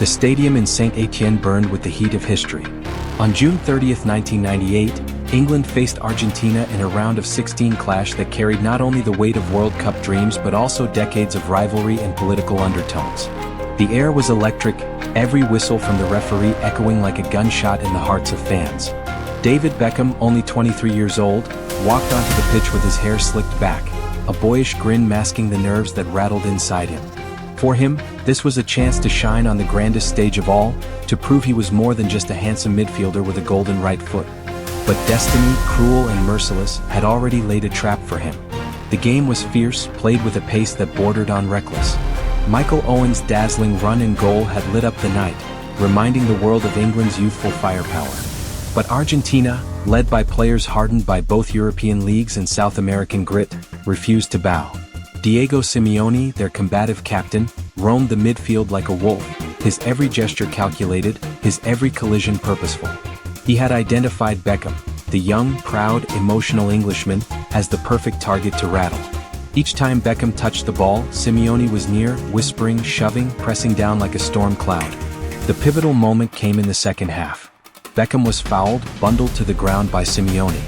The stadium in Saint-Étienne burned with the heat of history. On June 30, 1998, England faced Argentina in a round of 16 clash that carried not only the weight of World Cup dreams but also decades of rivalry and political undertones. The air was electric, every whistle from the referee echoing like a gunshot in the hearts of fans. David Beckham, only 23 years old, walked onto the pitch with his hair slicked back, a boyish grin masking the nerves that rattled inside him. For him, this was a chance to shine on the grandest stage of all, to prove he was more than just a handsome midfielder with a golden right foot. But destiny, cruel and merciless, had already laid a trap for him. The game was fierce, played with a pace that bordered on reckless. Michael Owen's dazzling run and goal had lit up the night, reminding the world of England's youthful firepower. But Argentina, led by players hardened by both European leagues and South American grit, refused to bow. Diego Simeone, their combative captain, roamed the midfield like a wolf, his every gesture calculated, his every collision purposeful. He had identified Beckham, the young, proud, emotional Englishman, as the perfect target to rattle. Each time Beckham touched the ball, Simeone was near, whispering, shoving, pressing down like a storm cloud. The pivotal moment came in the second half. Beckham was fouled, bundled to the ground by Simeone.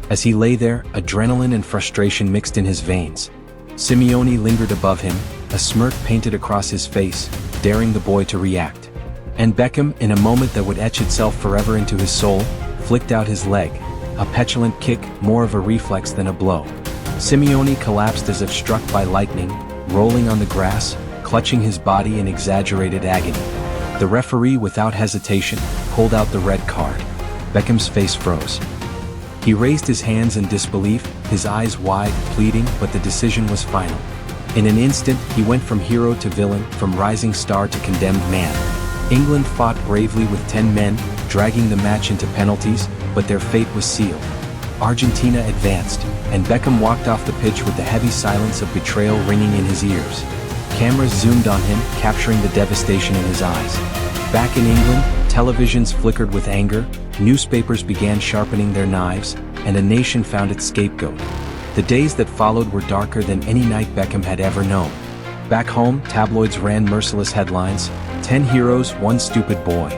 As he lay there, adrenaline and frustration mixed in his veins. Simeone lingered above him, a smirk painted across his face, daring the boy to react. And Beckham, in a moment that would etch itself forever into his soul, flicked out his leg, a petulant kick, more of a reflex than a blow. Simeone collapsed as if struck by lightning, rolling on the grass, clutching his body in exaggerated agony. The referee, without hesitation, pulled out the red card. Beckham's face froze. He raised his hands in disbelief, his eyes wide, pleading, but the decision was final. In an instant, he went from hero to villain, from rising star to condemned man. England fought bravely with 10 men, dragging the match into penalties, but their fate was sealed. Argentina advanced, and Beckham walked off the pitch with the heavy silence of betrayal ringing in his ears. Cameras zoomed on him, capturing the devastation in his eyes. Back in England, televisions flickered with anger, newspapers began sharpening their knives, and a nation found its scapegoat. The days that followed were darker than any night Beckham had ever known. Back home, tabloids ran merciless headlines, 10 heroes, 1 stupid boy.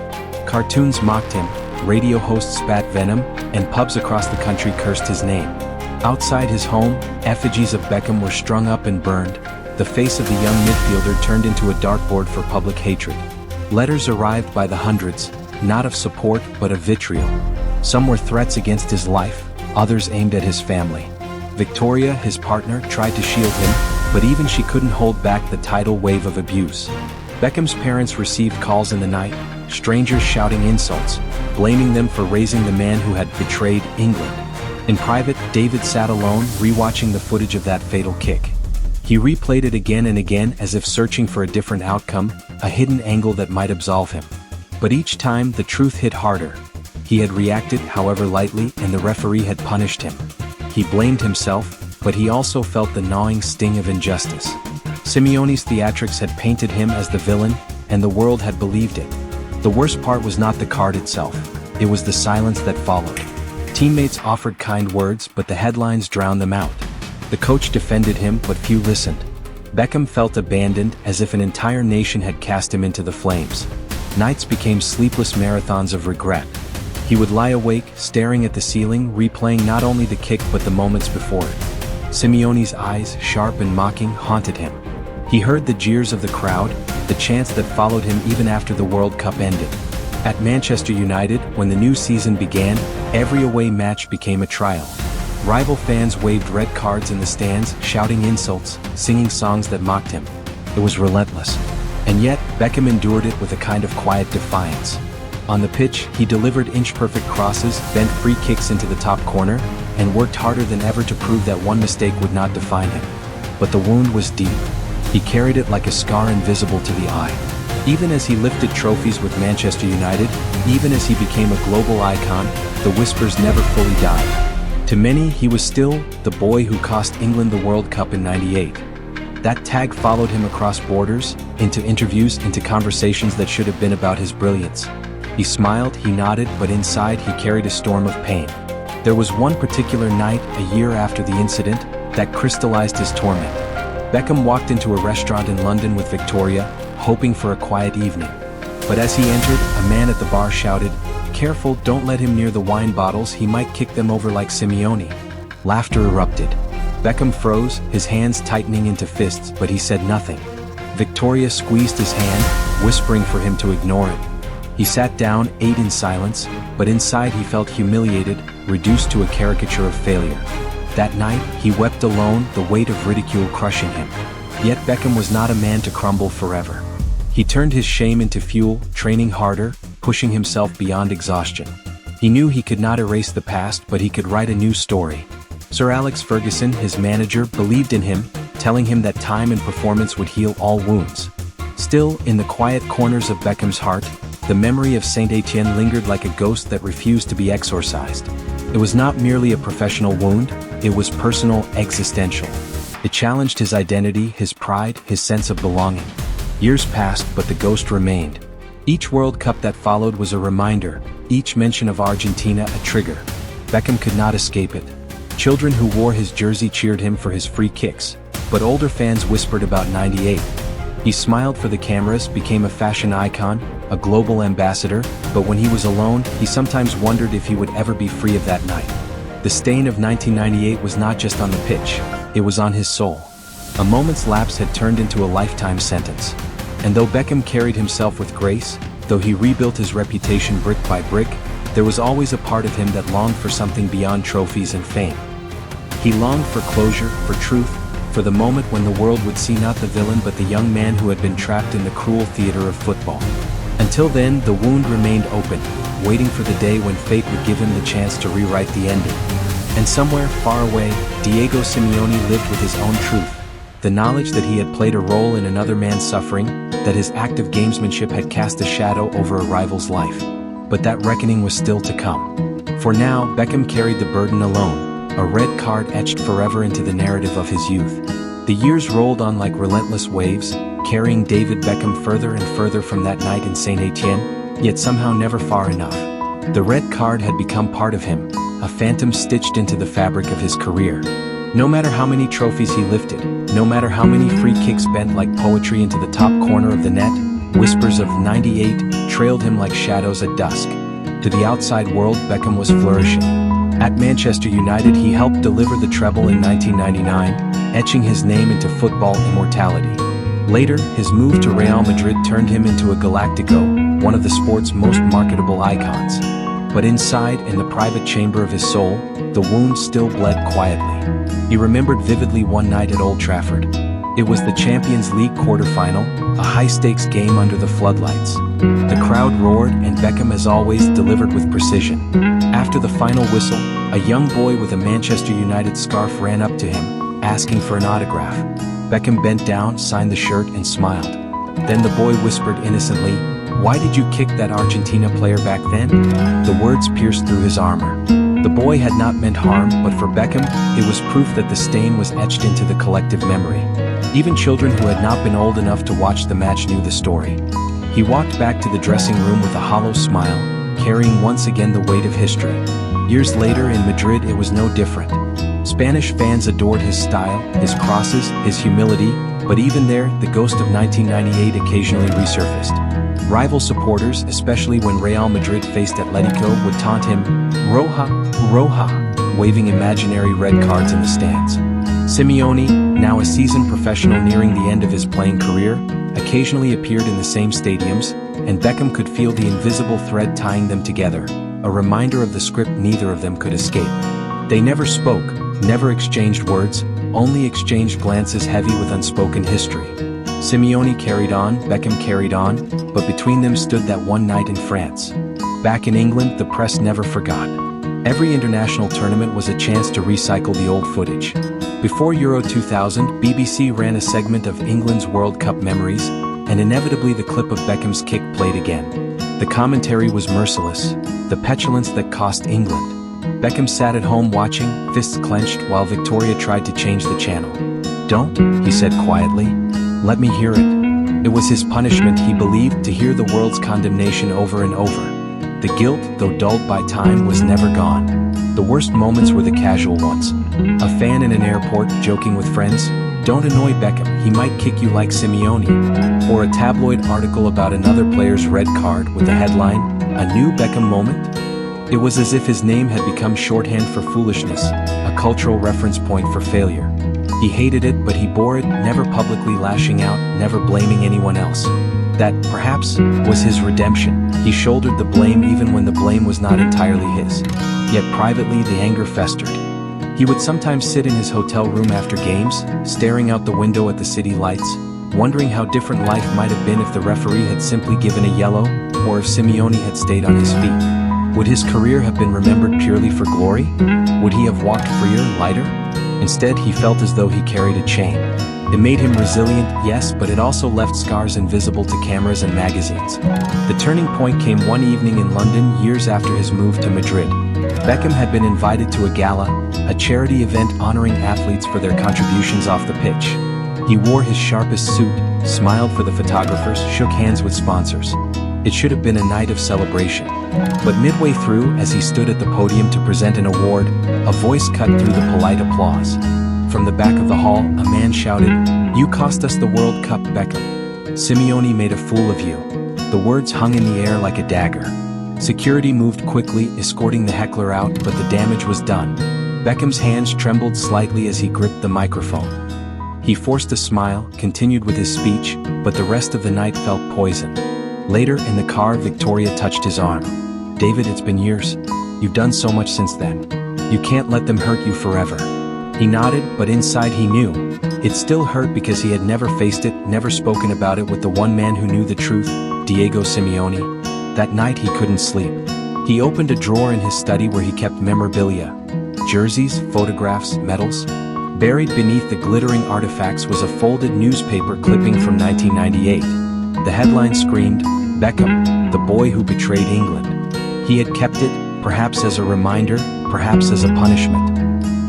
Cartoons mocked him, radio hosts spat venom, and pubs across the country cursed his name. Outside his home, effigies of Beckham were strung up and burned, the face of the young midfielder turned into a dartboard for public hatred. Letters arrived by the hundreds, not of support but of vitriol. Some were threats against his life, others aimed at his family. Victoria, his partner, tried to shield him, but even she couldn't hold back the tidal wave of abuse. Beckham's parents received calls in the night, strangers shouting insults, blaming them for raising the man who had betrayed England. In private, David sat alone, rewatching the footage of that fatal kick. He replayed it again and again as if searching for a different outcome, a hidden angle that might absolve him. But each time, the truth hit harder. He had reacted, however lightly, and the referee had punished him. He blamed himself, but he also felt the gnawing sting of injustice. Simeone's theatrics had painted him as the villain, and the world had believed it. The worst part was not the card itself, it was the silence that followed. Teammates offered kind words, but the headlines drowned them out. The coach defended him, but few listened. Beckham felt abandoned, as if an entire nation had cast him into the flames. Nights became sleepless marathons of regret. He would lie awake, staring at the ceiling, replaying not only the kick but the moments before it. Simeone's eyes, sharp and mocking, haunted him. He heard the jeers of the crowd, the chants that followed him even after the World Cup ended. At Manchester United, when the new season began, every away match became a trial. Rival fans waved red cards in the stands, shouting insults, singing songs that mocked him. It was relentless. And yet, Beckham endured it with a kind of quiet defiance. On the pitch, he delivered inch-perfect crosses, bent free kicks into the top corner, and worked harder than ever to prove that one mistake would not define him. But the wound was deep. He carried it like a scar invisible to the eye. Even as he lifted trophies with Manchester United, even as he became a global icon, the whispers never fully died. To many, he was still the boy who cost England the World Cup in '98. That tag followed him across borders, into interviews, into conversations that should have been about his brilliance. He smiled, he nodded, but inside he carried a storm of pain. There was one particular night, a year after the incident, that crystallized his torment. Beckham walked into a restaurant in London with Victoria, hoping for a quiet evening. But as he entered, a man at the bar shouted, "Careful, don't let him near the wine bottles, he might kick them over like Simeone." Laughter erupted. Beckham froze, his hands tightening into fists, but he said nothing. Victoria squeezed his hand, whispering for him to ignore it. He sat down, ate in silence, but inside he felt humiliated, reduced to a caricature of failure. That night, he wept alone, the weight of ridicule crushing him. Yet Beckham was not a man to crumble forever. He turned his shame into fuel, training harder, pushing himself beyond exhaustion. He knew he could not erase the past, but he could write a new story. Sir Alex Ferguson, his manager, believed in him, telling him that time and performance would heal all wounds. Still, in the quiet corners of Beckham's heart, the memory of Saint Etienne lingered like a ghost that refused to be exorcised. It was not merely a professional wound, it was personal, existential. It challenged his identity, his pride, his sense of belonging. Years passed, but the ghost remained. Each World Cup that followed was a reminder, each mention of Argentina a trigger. Beckham could not escape it. Children who wore his jersey cheered him for his free kicks, but older fans whispered about '98. He smiled for the cameras, became a fashion icon, a global ambassador, but when he was alone, he sometimes wondered if he would ever be free of that night. The stain of 1998 was not just on the pitch, it was on his soul. A moment's lapse had turned into a lifetime sentence. And though Beckham carried himself with grace, though he rebuilt his reputation brick by brick, there was always a part of him that longed for something beyond trophies and fame. He longed for closure, for truth, for the moment when the world would see not the villain but the young man who had been trapped in the cruel theater of football. Until then, the wound remained open, waiting for the day when fate would give him the chance to rewrite the ending. And somewhere far away, Diego Simeone lived with his own truth. The knowledge that he had played a role in another man's suffering, that his act of gamesmanship had cast a shadow over a rival's life. But that reckoning was still to come. For now, Beckham carried the burden alone, a red card etched forever into the narrative of his youth. The years rolled on like relentless waves, carrying David Beckham further and further from that night in Saint Etienne, yet somehow never far enough. The red card had become part of him, a phantom stitched into the fabric of his career. No matter how many trophies he lifted, no matter how many free kicks bent like poetry into the top corner of the net, whispers of '98 trailed him like shadows at dusk. To the outside world, Beckham was flourishing. At Manchester United, he helped deliver the treble in 1999, etching his name into football immortality. Later, his move to Real Madrid turned him into a Galactico, one of the sport's most marketable icons. But inside, in the private chamber of his soul, the wound still bled quietly. He remembered vividly one night at Old Trafford. It was the Champions League quarterfinal, a high-stakes game under the floodlights. The crowd roared, and Beckham, as always, delivered with precision. After the final whistle, a young boy with a Manchester United scarf ran up to him, asking for an autograph. Beckham bent down, signed the shirt, and smiled. Then the boy whispered innocently, "Why did you kick that Argentina player back then?" The words pierced through his armor. The boy had not meant harm, but for Beckham, it was proof that the stain was etched into the collective memory. Even children who had not been old enough to watch the match knew the story. He walked back to the dressing room with a hollow smile, carrying once again the weight of history. Years later in Madrid, it was no different. Spanish fans adored his style, his crosses, his humility, but even there, the ghost of 1998 occasionally resurfaced. Rival supporters, especially when Real Madrid faced Atletico, would taunt him, "Roja, Roja," waving imaginary red cards in the stands. Simeone, now a seasoned professional nearing the end of his playing career, occasionally appeared in the same stadiums, and Beckham could feel the invisible thread tying them together, a reminder of the script neither of them could escape. They never spoke, never exchanged words, only exchanged glances heavy with unspoken history. Simeone carried on, Beckham carried on, but between them stood that one night in France. Back in England, the press never forgot. Every international tournament was a chance to recycle the old footage. Before Euro 2000, BBC ran a segment of England's World Cup memories, and inevitably the clip of Beckham's kick played again. The commentary was merciless, the petulance that cost England. Beckham sat at home watching, fists clenched, while Victoria tried to change the channel. "Don't," he said quietly. "Let me hear it." It was his punishment, he believed, to hear the world's condemnation over and over. The guilt, though dulled by time, was never gone. The worst moments were the casual ones. A fan in an airport, joking with friends, "Don't annoy Beckham, he might kick you like Simeone," or a tabloid article about another player's red card with the headline, "A New Beckham Moment?" It was as if his name had become shorthand for foolishness, a cultural reference point for failure. He hated it, but he bore it, never publicly lashing out, never blaming anyone else. That, perhaps, was his redemption. He shouldered the blame even when the blame was not entirely his. Yet privately the anger festered. He would sometimes sit in his hotel room after games, staring out the window at the city lights, wondering how different life might have been if the referee had simply given a yellow, or if Simeone had stayed on his feet. Would his career have been remembered purely for glory? Would he have walked freer, lighter? Instead, he felt as though he carried a chain. It made him resilient, yes, but it also left scars invisible to cameras and magazines. The turning point came one evening in London years after his move to Madrid. Beckham had been invited to a gala, a charity event honoring athletes for their contributions off the pitch. He wore his sharpest suit, smiled for the photographers, shook hands with sponsors. It should have been a night of celebration. But midway through, as he stood at the podium to present an award, a voice cut through the polite applause. From the back of the hall, a man shouted, "You cost us the World Cup, Beckham. Simeone made a fool of you." The words hung in the air like a dagger. Security moved quickly, escorting the heckler out, but the damage was done. Beckham's hands trembled slightly as he gripped the microphone. He forced a smile, continued with his speech, but the rest of the night felt poison. Later, in the car, Victoria touched his arm. "David, it's been years. You've done so much since then. You can't let them hurt you forever." He nodded, but inside he knew. It still hurt because he had never faced it, never spoken about it with the one man who knew the truth, Diego Simeone. That night he couldn't sleep. He opened a drawer in his study where he kept memorabilia. Jerseys, photographs, medals. Buried beneath the glittering artifacts was a folded newspaper clipping from 1998. The headline screamed, "Beckham, the boy who betrayed England." He had kept it, perhaps as a reminder, perhaps as a punishment.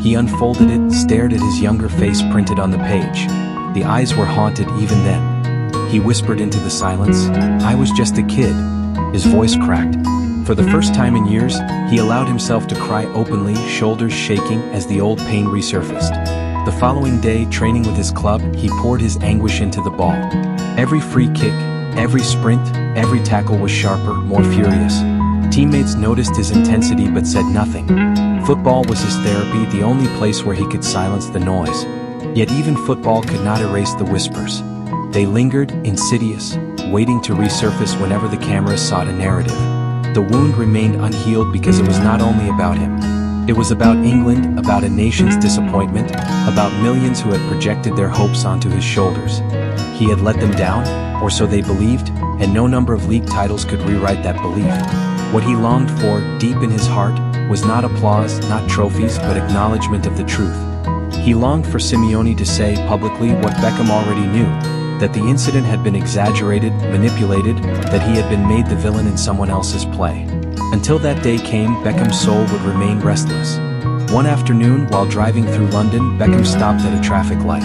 He unfolded it, stared at his younger face printed on the page. The eyes were haunted even then. He whispered into the silence, "I was just a kid." His voice cracked. For the first time in years, he allowed himself to cry openly, shoulders shaking as the old pain resurfaced. The following day, training with his club, he poured his anguish into the ball. Every free kick, every sprint, every tackle was sharper, more furious. Teammates noticed his intensity but said nothing. Football was his therapy, the only place where he could silence the noise. Yet even football could not erase the whispers. They lingered, insidious, waiting to resurface whenever the cameras sought a narrative. The wound remained unhealed because it was not only about him. It was about England, about a nation's disappointment, about millions who had projected their hopes onto his shoulders. He had let them down, or so they believed, and no number of league titles could rewrite that belief. What he longed for, deep in his heart, was not applause, not trophies, but acknowledgement of the truth. He longed for Simeone to say publicly what Beckham already knew, that the incident had been exaggerated, manipulated, that he had been made the villain in someone else's play. Until that day came, Beckham's soul would remain restless. One afternoon, while driving through London, Beckham stopped at a traffic light.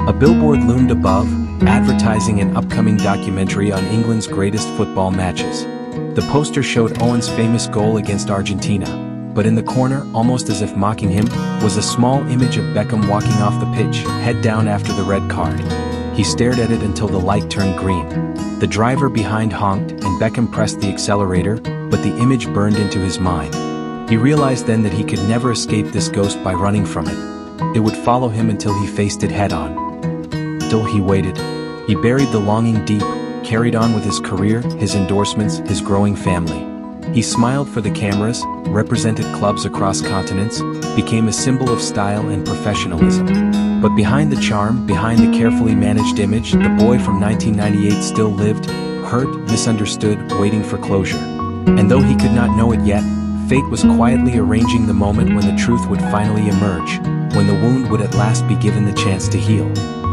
A billboard loomed above, advertising an upcoming documentary on England's greatest football matches. The poster showed Owen's famous goal against Argentina, but in the corner, almost as if mocking him, was a small image of Beckham walking off the pitch, head down after the red card. He stared at it until the light turned green. The driver behind honked, and Beckham pressed the accelerator, but the image burned into his mind. He realized then that he could never escape this ghost by running from it. It would follow him until he faced it head-on. Still he waited. He buried the longing deep, carried on with his career, his endorsements, his growing family. He smiled for the cameras, represented clubs across continents, became a symbol of style and professionalism. But behind the charm, behind the carefully managed image, the boy from 1998 still lived, hurt, misunderstood, waiting for closure. And though he could not know it yet, fate was quietly arranging the moment when the truth would finally emerge, when the wound would at last be given the chance to heal.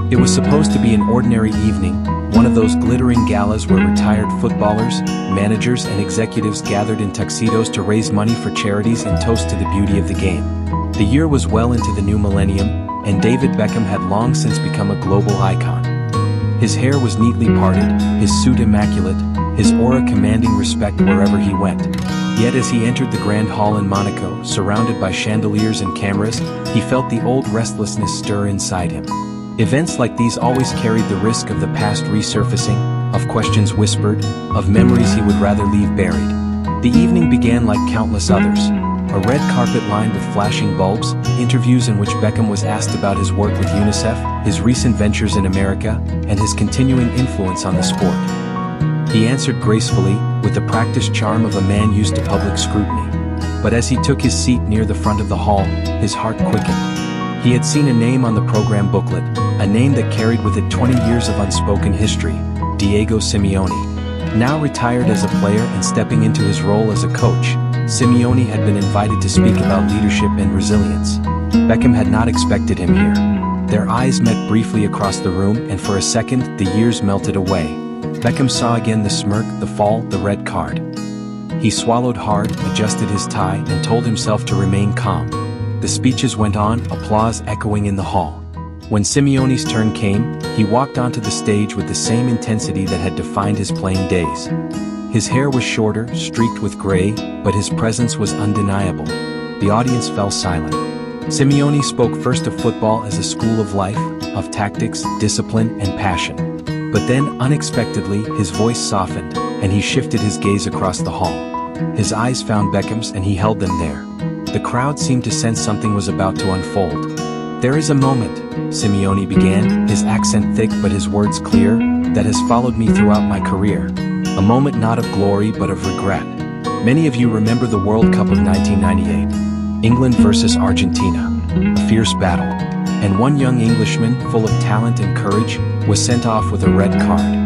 It was supposed to be an ordinary evening, one of those glittering galas where retired footballers, managers, and executives gathered in tuxedos to raise money for charities and toast to the beauty of the game. The year was well into the new millennium, and David Beckham had long since become a global icon. His hair was neatly parted, his suit immaculate, his aura commanding respect wherever he went. Yet as he entered the Grand Hall in Monaco, surrounded by chandeliers and cameras, he felt the old restlessness stir inside him. Events like these always carried the risk of the past resurfacing, of questions whispered, of memories he would rather leave buried. The evening began like countless others. A red carpet lined with flashing bulbs, interviews in which Beckham was asked about his work with UNICEF, his recent ventures in America, and his continuing influence on the sport. He answered gracefully, with the practiced charm of a man used to public scrutiny. But as he took his seat near the front of the hall, his heart quickened. He had seen a name on the program booklet, a name that carried with it 20 years of unspoken history, Diego Simeone. Now retired as a player and stepping into his role as a coach, Simeone had been invited to speak about leadership and resilience. Beckham had not expected him here. Their eyes met briefly across the room, and for a second, the years melted away. Beckham saw again the smirk, the fall, the red card. He swallowed hard, adjusted his tie, and told himself to remain calm. The speeches went on, applause echoing in the hall. When Simeone's turn came, he walked onto the stage with the same intensity that had defined his playing days. His hair was shorter, streaked with gray, but his presence was undeniable. The audience fell silent. Simeone spoke first of football as a school of life, of tactics, discipline, and passion. But then, unexpectedly, his voice softened, and he shifted his gaze across the hall. His eyes found Beckham's, and he held them there. The crowd seemed to sense something was about to unfold. "There is a moment," Simeone began, his accent thick but his words clear, "that has followed me throughout my career. A moment not of glory but of regret. Many of you remember the World Cup of 1998. England versus Argentina. A fierce battle. And one young Englishman, full of talent and courage, was sent off with a red card.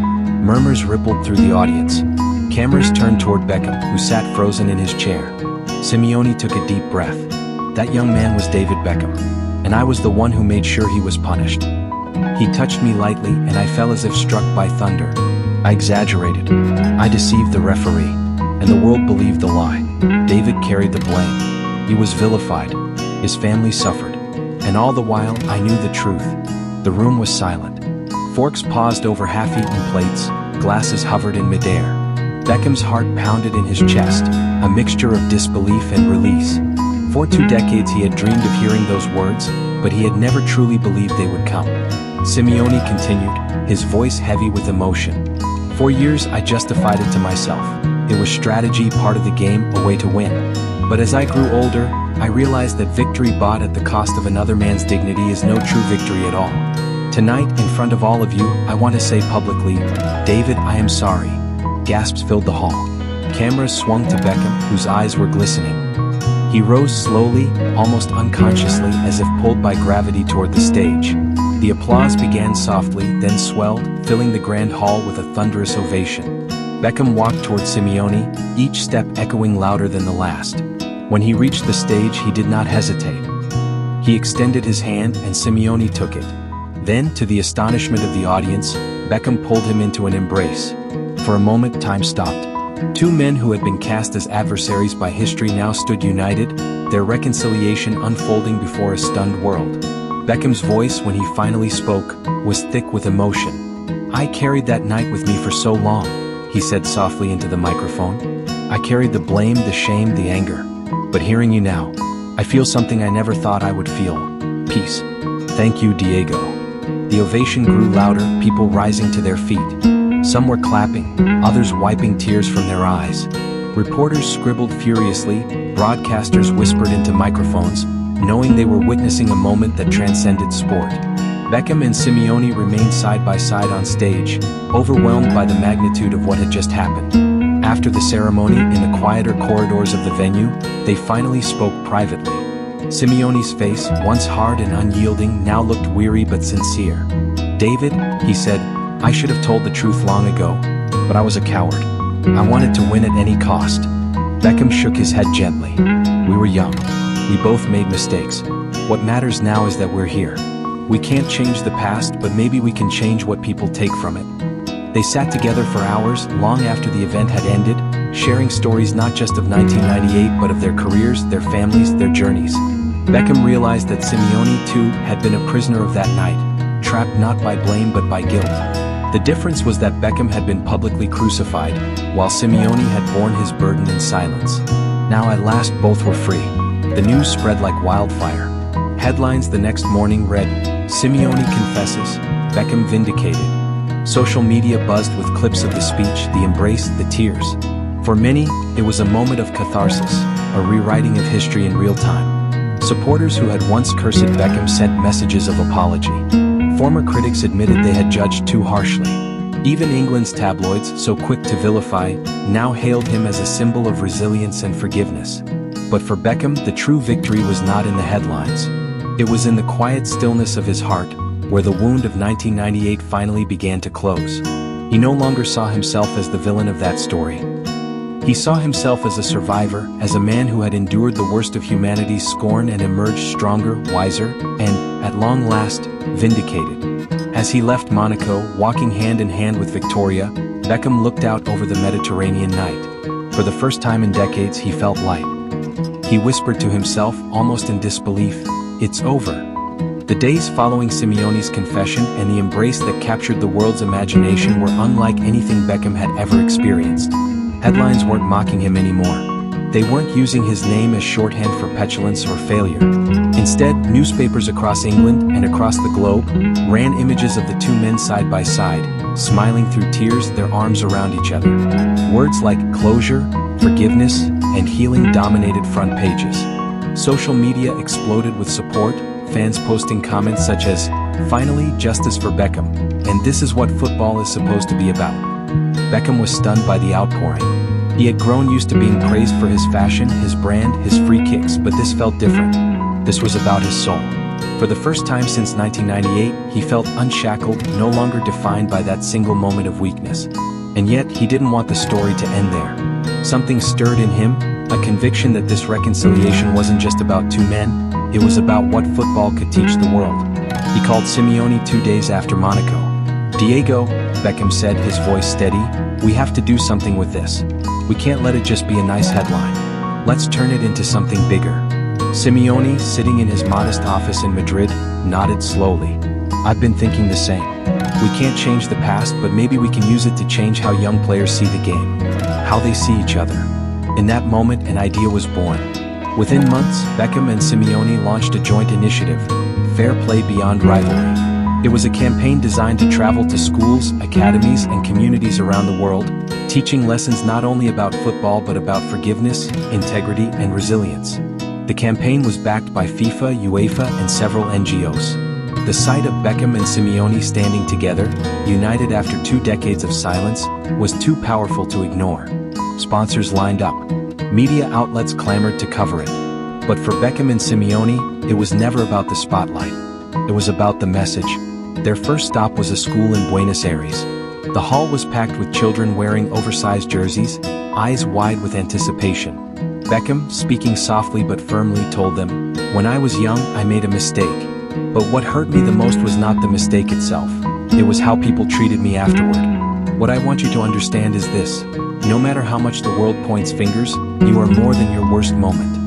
Murmurs rippled through the audience. Cameras turned toward Beckham, who sat frozen in his chair. Simeone took a deep breath. That young man was David Beckham. And I was the one who made sure he was punished. He touched me lightly, and I fell as if struck by thunder. I exaggerated. I deceived the referee. And the world believed the lie. David carried the blame. He was vilified. His family suffered. And all the while, I knew the truth. The room was silent. Forks paused over half-eaten plates, glasses hovered in midair. Beckham's heart pounded in his chest, a mixture of disbelief and release. For 2 decades he had dreamed of hearing those words, but he had never truly believed they would come. Simeone continued, his voice heavy with emotion. For years I justified it to myself. It was strategy, part of the game, a way to win. But as I grew older, I realized that victory bought at the cost of another man's dignity is no true victory at all. Tonight, in front of all of you, I want to say publicly, David, I am sorry. Gasps filled the hall. Cameras swung to Beckham, whose eyes were glistening. He rose slowly, almost unconsciously, as if pulled by gravity toward the stage. The applause began softly, then swelled, filling the grand hall with a thunderous ovation. Beckham walked toward Simeone, each step echoing louder than the last. When he reached the stage, he did not hesitate. He extended his hand, and Simeone took it. Then, to the astonishment of the audience, Beckham pulled him into an embrace. For a moment, time stopped. 2 men who had been cast as adversaries by history now stood united, their reconciliation unfolding before a stunned world. Beckham's voice, when he finally spoke, was thick with emotion. I carried that night with me for so long, he said softly into the microphone. I carried the blame, the shame, the anger. But hearing you now, I feel something I never thought I would feel. Peace. Thank you, Diego. The ovation grew louder, people rising to their feet. Some were clapping, others wiping tears from their eyes. Reporters scribbled furiously, broadcasters whispered into microphones, knowing they were witnessing a moment that transcended sport. Beckham and Simeone remained side by side on stage, overwhelmed by the magnitude of what had just happened. After the ceremony, in the quieter corridors of the venue, they finally spoke privately. Simeone's face, once hard and unyielding, now looked weary but sincere. David, he said, I should have told the truth long ago, but I was a coward. I wanted to win at any cost. Beckham shook his head gently. We were young. We both made mistakes. What matters now is that we're here. We can't change the past, but maybe we can change what people take from it. They sat together for hours, long after the event had ended, sharing stories not just of 1998 but of their careers, their families, their journeys. Beckham realized that Simeone, too, had been a prisoner of that night, trapped not by blame but by guilt. The difference was that Beckham had been publicly crucified, while Simeone had borne his burden in silence. Now at last both were free. The news spread like wildfire. Headlines the next morning read, Simeone confesses, Beckham vindicated. Social media buzzed with clips of the speech, the embrace, the tears. For many, it was a moment of catharsis, a rewriting of history in real time. Supporters who had once cursed Beckham sent messages of apology. Former critics admitted they had judged too harshly. Even England's tabloids, so quick to vilify, now hailed him as a symbol of resilience and forgiveness. But for Beckham, the true victory was not in the headlines. It was in the quiet stillness of his heart, where the wound of 1998 finally began to close. He no longer saw himself as the villain of that story. He saw himself as a survivor, as a man who had endured the worst of humanity's scorn and emerged stronger, wiser, and, at long last, vindicated. As he left Monaco, walking hand in hand with Victoria, Beckham looked out over the Mediterranean night. For the first time in decades, he felt light. He whispered to himself, almost in disbelief, "It's over." The days following Simeone's confession and the embrace that captured the world's imagination were unlike anything Beckham had ever experienced. Headlines weren't mocking him anymore. They weren't using his name as shorthand for petulance or failure. Instead, newspapers across England and across the globe ran images of the two men side by side, smiling through tears, their arms around each other. Words like closure, forgiveness, and healing dominated front pages. Social media exploded with support, fans posting comments such as, "Finally, justice for Beckham, and this is what football is supposed to be about." Beckham was stunned by the outpouring. He had grown used to being praised for his fashion, his brand, his free kicks, but this felt different. This was about his soul. For the first time since 1998, he felt unshackled, no longer defined by that single moment of weakness. And yet, he didn't want the story to end there. Something stirred in him, a conviction that this reconciliation wasn't just about two men, it was about what football could teach the world. He called Simeone 2 days after Monaco. "Diego," Beckham said, his voice steady, "we have to do something with this. We can't let it just be a nice headline. Let's turn it into something bigger." Simeone, sitting in his modest office in Madrid, nodded slowly. "I've been thinking the same. We can't change the past, but maybe we can use it to change how young players see the game, how they see each other." In that moment, an idea was born. Within months, Beckham and Simeone launched a joint initiative, Fair Play Beyond Rivalry. It was a campaign designed to travel to schools, academies, and communities around the world, teaching lessons not only about football but about forgiveness, integrity, and resilience. The campaign was backed by FIFA, UEFA, and several NGOs. The sight of Beckham and Simeone standing together, united after 2 decades of silence, was too powerful to ignore. Sponsors lined up. Media outlets clamored to cover it. But for Beckham and Simeone, it was never about the spotlight. It was about the message. Their first stop was a school in Buenos Aires. The hall was packed with children wearing oversized jerseys, eyes wide with anticipation. Beckham, speaking softly but firmly, told them, "When I was young, I made a mistake. But what hurt me the most was not the mistake itself. It was how people treated me afterward. What I want you to understand is this. No matter how much the world points fingers, you are more than your worst moment."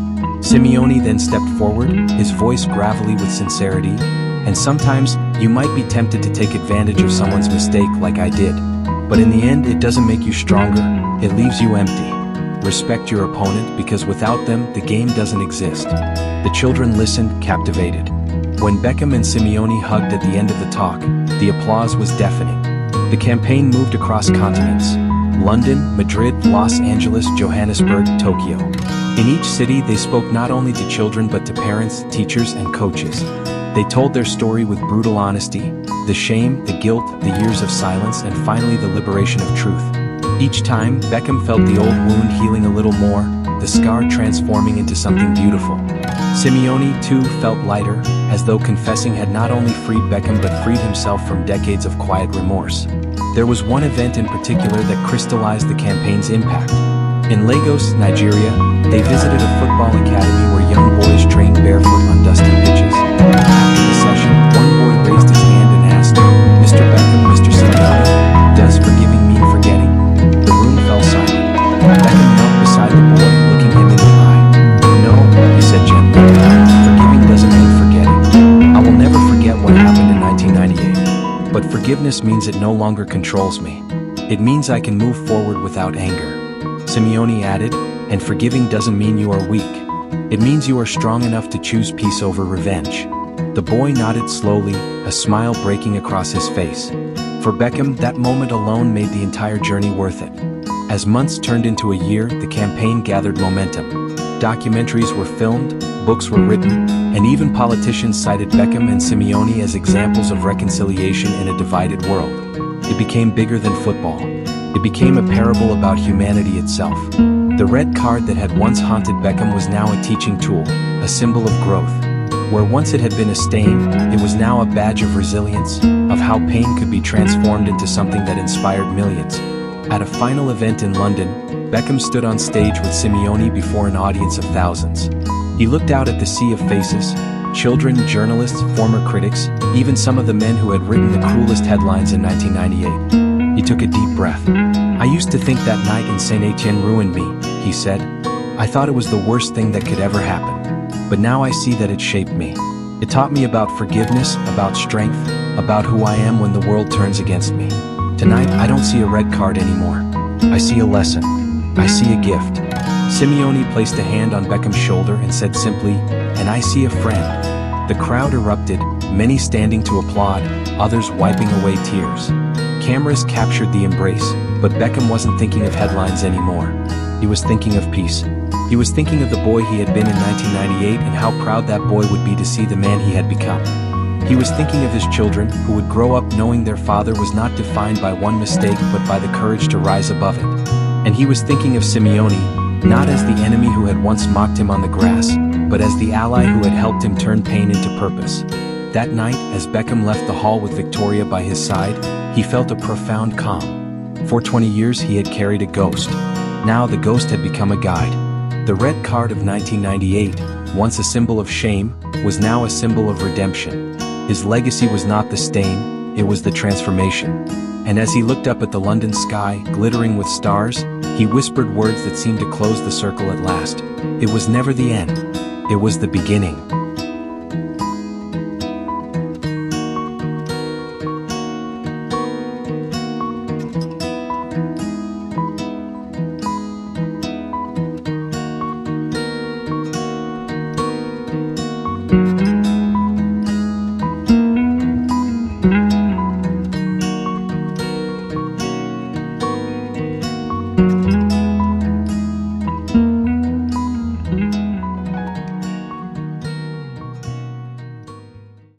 Simeone then stepped forward, his voice gravelly with sincerity, "And sometimes, you might be tempted to take advantage of someone's mistake like I did. But in the end, it doesn't make you stronger, it leaves you empty. Respect your opponent because without them, the game doesn't exist." The children listened, captivated. When Beckham and Simeone hugged at the end of the talk, the applause was deafening. The campaign moved across continents. London, Madrid, Los Angeles, Johannesburg, Tokyo. In each city, they spoke not only to children but to parents, teachers, and coaches. They told their story with brutal honesty, the shame, the guilt, the years of silence, and finally the liberation of truth. Each time, Beckham felt the old wound healing a little more, the scar transforming into something beautiful. Simeone, too, felt lighter, as though confessing had not only freed Beckham but freed himself from decades of quiet remorse. There was one event in particular that crystallized the campaign's impact. In Lagos, Nigeria, they visited a football academy where young boys trained barefoot on dusty pitches. After the session, one boy raised his hand and asked, "Mr. Beckham, Mr. Simeone, does forgiving mean forgetting?" The room fell silent. Beckham knelt beside the boy, looking him in the eye. "No," he said gently, "forgiving doesn't mean forgetting. I will never forget what happened in 1998. But forgiveness means it no longer controls me. It means I can move forward without anger." Simeone added, "And forgiving doesn't mean you are weak. It means you are strong enough to choose peace over revenge." The boy nodded slowly, a smile breaking across his face. For Beckham, that moment alone made the entire journey worth it. As months turned into a year, the campaign gathered momentum. Documentaries were filmed, books were written, and even politicians cited Beckham and Simeone as examples of reconciliation in a divided world. It became bigger than football. It became a parable about humanity itself. The red card that had once haunted Beckham was now a teaching tool, a symbol of growth. Where once it had been a stain, it was now a badge of resilience, of how pain could be transformed into something that inspired millions. At a final event in London, Beckham stood on stage with Simeone before an audience of thousands. He looked out at the sea of faces, children, journalists, former critics, even some of the men who had written the cruelest headlines in 1998. He took a deep breath. "I used to think that night in St. Etienne ruined me," he said. "I thought it was the worst thing that could ever happen. But now I see that it shaped me. It taught me about forgiveness, about strength, about who I am when the world turns against me. Tonight, I don't see a red card anymore. I see a lesson. I see a gift." Simeone placed a hand on Beckham's shoulder and said simply, "And I see a friend." The crowd erupted, many standing to applaud, others wiping away tears. Cameras captured the embrace, but Beckham wasn't thinking of headlines anymore. He was thinking of peace. He was thinking of the boy he had been in 1998 and how proud that boy would be to see the man he had become. He was thinking of his children, who would grow up knowing their father was not defined by one mistake but by the courage to rise above it. And he was thinking of Simeone, not as the enemy who had once mocked him on the grass, but as the ally who had helped him turn pain into purpose. That night, as Beckham left the hall with Victoria by his side, he felt a profound calm. For 20 years he had carried a ghost. Now the ghost had become a guide. The red card of 1998, once a symbol of shame, was now a symbol of redemption. His legacy was not the stain, it was the transformation. And as he looked up at the London sky, glittering with stars, he whispered words that seemed to close the circle at last. It was never the end. It was the beginning.